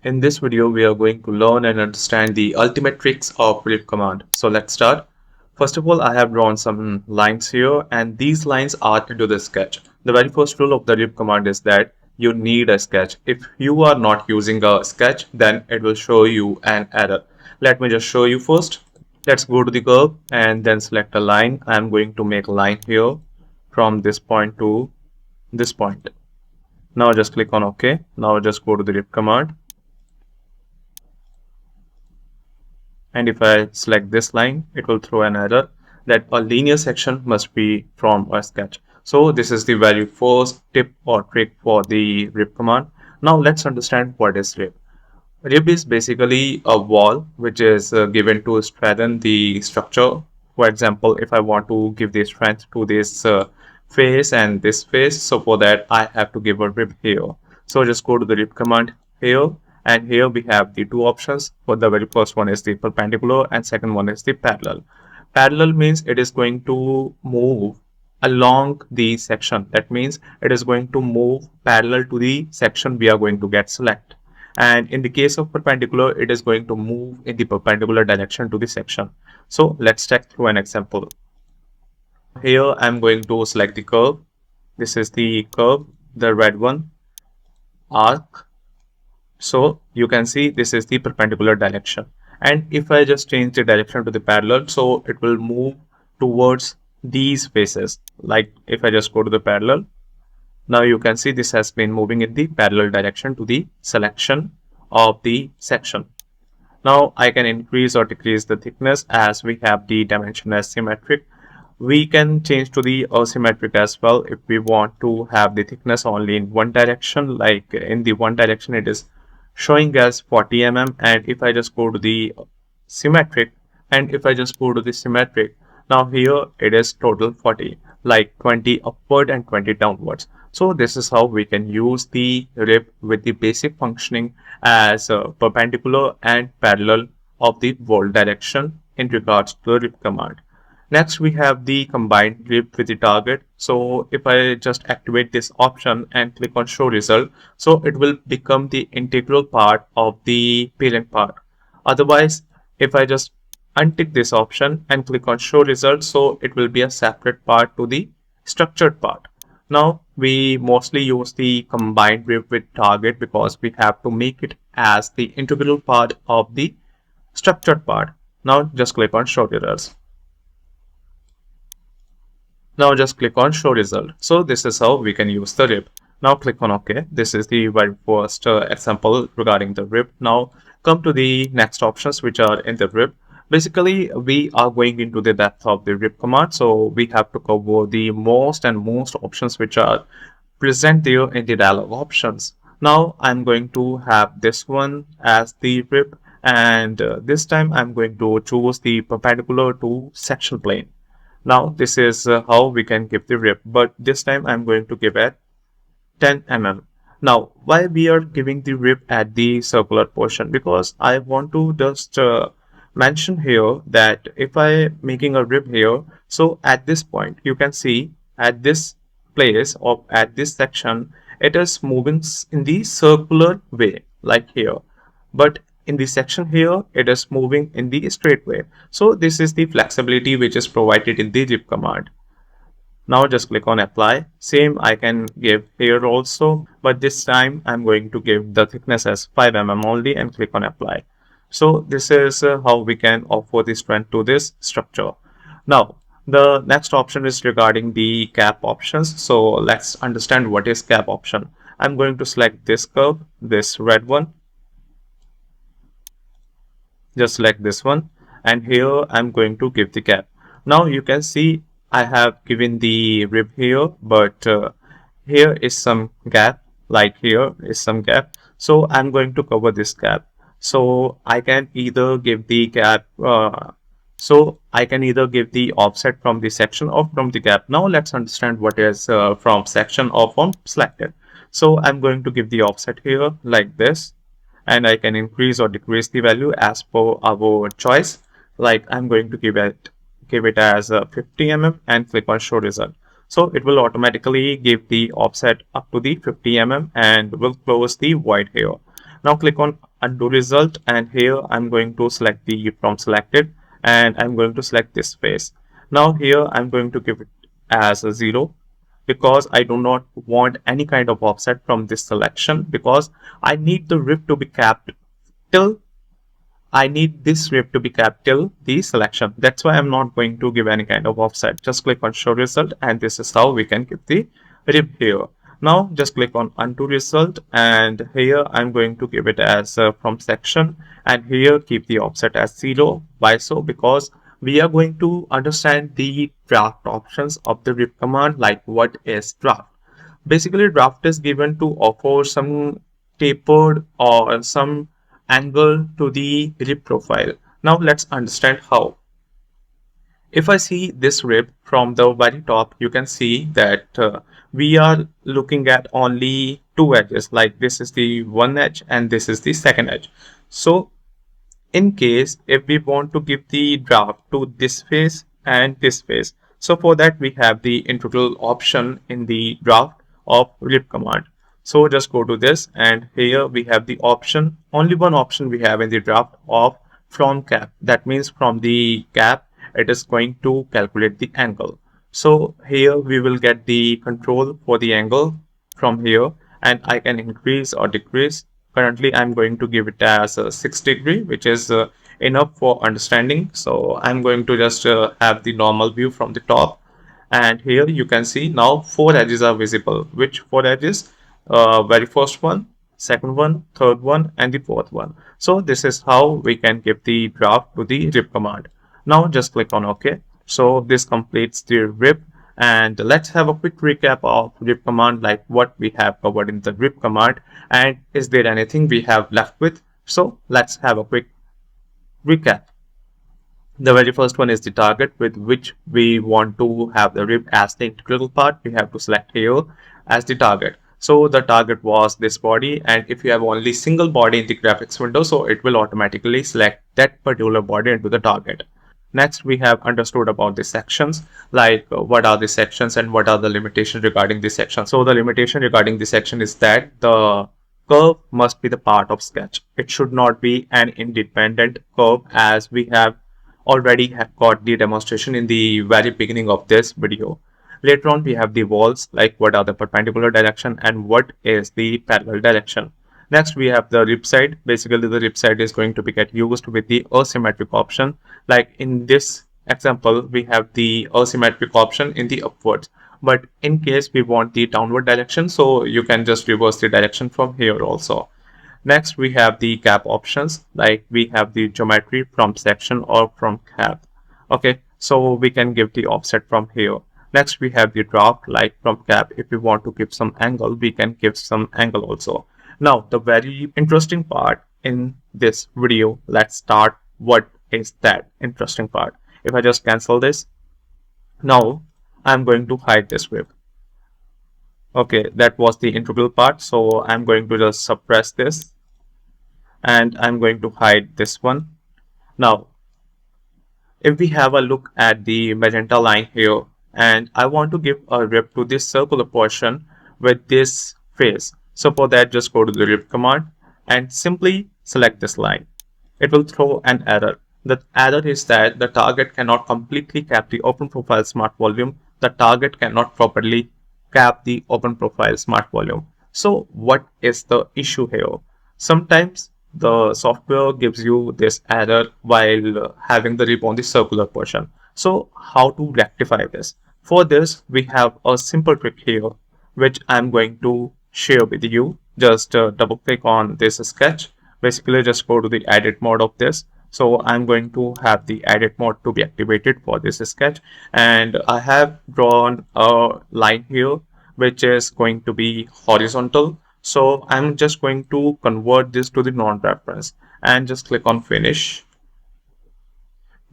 In this video, we are going to learn and understand the ultimate tricks of rip command. So let's start. First of all, I have drawn some lines here, and these lines are into the sketch. The very first rule of the rip command is that you need a sketch. If you are not using a sketch, then it will show you an error. Let me just show you first. Let's go to the curve and then select a line. I'm going to make a line here from this point to this point. Now just click on OK. Now just go to the rip command. And if I select this line, it will throw an error that a linear section must be from a sketch. So this is the very first tip or trick for the rip command. Now let's understand what is rip. Rip is basically a wall which is given to strengthen the structure. For example, if I want to give the strength to this face and this face, so for that I have to give a rip here. So just go to the rip command here, and here we have the two options. For the very first one is the perpendicular and second one is the parallel. Parallel means it is going to move along the section. That means it is going to move parallel to the section we are going to get select. And in the case of perpendicular, it is going to move in the perpendicular direction to the section. So let's check through an example. Here I'm going to select the curve. This is the curve, the red one, arc. So you can see this is the perpendicular direction. And if I just change the direction to the parallel, so it will move towards these faces. Like if I just go to the parallel, now you can see this has been moving in the parallel direction to the selection of the section. Now I can increase or decrease the thickness as we have the dimension as symmetric. We can change to the asymmetric as well if we want to have the thickness only in one direction. Like in the one direction it is showing as 40 mm, and if I just go to the symmetric, and if I just go to the symmetric, now here it is total 40, like 20 upward and 20 downwards. So this is how we can use the rip with the basic functioning as perpendicular and parallel of the world direction in regards to the rip command. Next, we have the combined rip with the target. So if I just activate this option and click on show result, so it will become the integral part of the parent part. Otherwise, if I just untick this option and click on show result, so it will be a separate part to the structured part. Now we mostly use the combined rip with target because we have to make it as the integral part of the structured part. Now just click on show results. Now just click on show result. So this is how we can use the rip. Now click on OK. This is the very first example regarding the rip. Now come to the next options which are in the rip. Basically, we are going into the depth of the rip command. So we have to cover the most options which are present there in the dialog options. Now I'm going to have this one as the rip, and this time I'm going to choose the perpendicular to section plane. Now this is how we can give the rip, but this time I'm going to give it 10 mm. Now why we are giving the rip at the circular portion? Because I want to just mention here that if I making a rip here, so at this point you can see at this place or at this section it is moving in the circular way like here, but in the section here it is moving in the straight way. So this is the flexibility which is provided in the rip command. Now just click on apply. Same I can give here also, but this time I'm going to give the thickness as 5 mm only and click on apply. So this is how we can offer the strength to this structure. Now the next option is regarding the cap options. So let's understand what is cap option. I'm going to select this curve, this red one. Just select this one, and here I'm going to give the cap. Now you can see I have given the rib here, but here is some gap, like here is some gap. So I'm going to cover this gap. So I can either give the gap, I can either give the offset from the section or from the gap. Now let's understand what is from section or from selected. So I'm going to give the offset here like this, and I can increase or decrease the value as per our choice. Like I'm going to give it as 50 mm and click on show result. So it will automatically give the offset up to the 50 mm and will close the void here. Now click on undo result, and here I'm going to select the from selected, and I'm going to select this face. Now here I'm going to give it as a 0, because I do not want any kind of offset from this selection, because I need the rib to be capped till I need this rib to be capped till the selection. That's why I'm not going to give any kind of offset. Just click on show result, and this is how we can give the rib here. Now just click on undo result, and here I'm going to give it as from section, and here keep the offset as 0. Why so? Because we are going to understand the draft options of the rib command, like what is draft. Basically, draft is given to offer some tapered or some angle to the rib profile. Now let's understand how. If I see this rib from the very top, you can see that we are looking at only two edges, like this is the one edge and this is the second edge. So in case if we want to give the draft to this face and this face, so for that we have the integral option in the draft of rib command. So just go to this, and here we have the option, only one option we have in the draft of from cap. That means from the cap it is going to calculate the angle. So here we will get the control for the angle from here, and I can increase or decrease. Currently I'm going to give it as a 6 degree, which is enough for understanding. So I'm going to just have the normal view from the top, and here you can see now four edges are visible. Which four edges? Very first one, second one, third one, and the fourth one. So this is how we can give the draft to the rib command. Now just click on OK. So this completes the rib, and let's have a quick recap of rib command, like what we have covered in the rib command, and is there anything we have left with. So let's have a quick recap. The very first one is the target with which we want to have the rib as the integral part. We have to select here as the target. So the target was this body, and if you have only single body in the graphics window, so it will automatically select that particular body into the target. Next, we have understood about the sections, like what are the sections and what are the limitations regarding the section. So the limitation regarding the section is that the curve must be the part of sketch. It should not be an independent curve, as we have already got the demonstration in the very beginning of this video. Later on, we have the walls, like what are the perpendicular direction and what is the parallel direction. Next, we have the rib side. Basically, the rib side is going to be get used with the asymmetric option. Like in this example, we have the asymmetric option in the upwards. But in case we want the downward direction, so you can just reverse the direction from here also. Next, we have the cap options, like we have the geometry from section or from cap. Okay, so we can give the offset from here. Next, we have the draft, like from cap. If we want to give some angle, we can give some angle also. Now, the very interesting part in this video, let's start. What is that interesting part? If I just cancel this, now I'm going to hide this rib. Okay, that was the integral part. So I'm going to just suppress this, and I'm going to hide this one. Now, if we have a look at the magenta line here, and I want to give a rib to this circular portion with this face. So for that, just go to the rib command and simply select this line. It will throw an error. The error is that the target cannot completely cap the open profile smart volume. The target cannot properly cap the open profile smart volume. So what is the issue here? Sometimes the software gives you this error while having the rib on the circular portion. So how to rectify this? For this, we have a simple trick here, which I'm going to share with you. Just double click on this sketch. Basically, just go to the edit mode of this. So I'm going to have the edit mode to be activated for this sketch, and I have drawn a line here which is going to be horizontal. So I'm just going to convert this to the non-reference and just click on finish.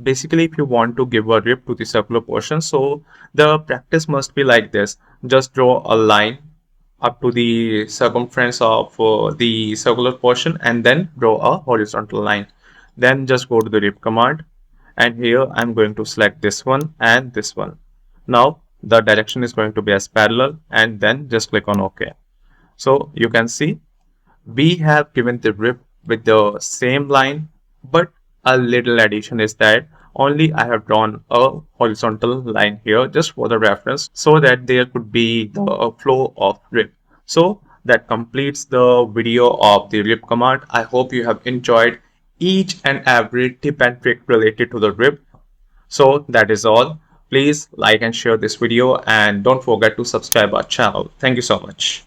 Basically, if you want to give a rib to the circular portion, so the practice must be like this. Just draw a line up to the circumference of the circular portion, and then draw a horizontal line. Then just go to the rib command, and here I'm going to select this one and this one. Now the direction is going to be as parallel, and then just click on OK. So you can see We have given the rip with the same line, but a little addition is that only I have drawn a horizontal line here just for the reference so that there could be the flow of rip. So that completes the video of the rip command. I hope you have enjoyed each and every tip and trick related to the rip. So that is all. Please like and share this video and don't forget to subscribe our channel. Thank you so much.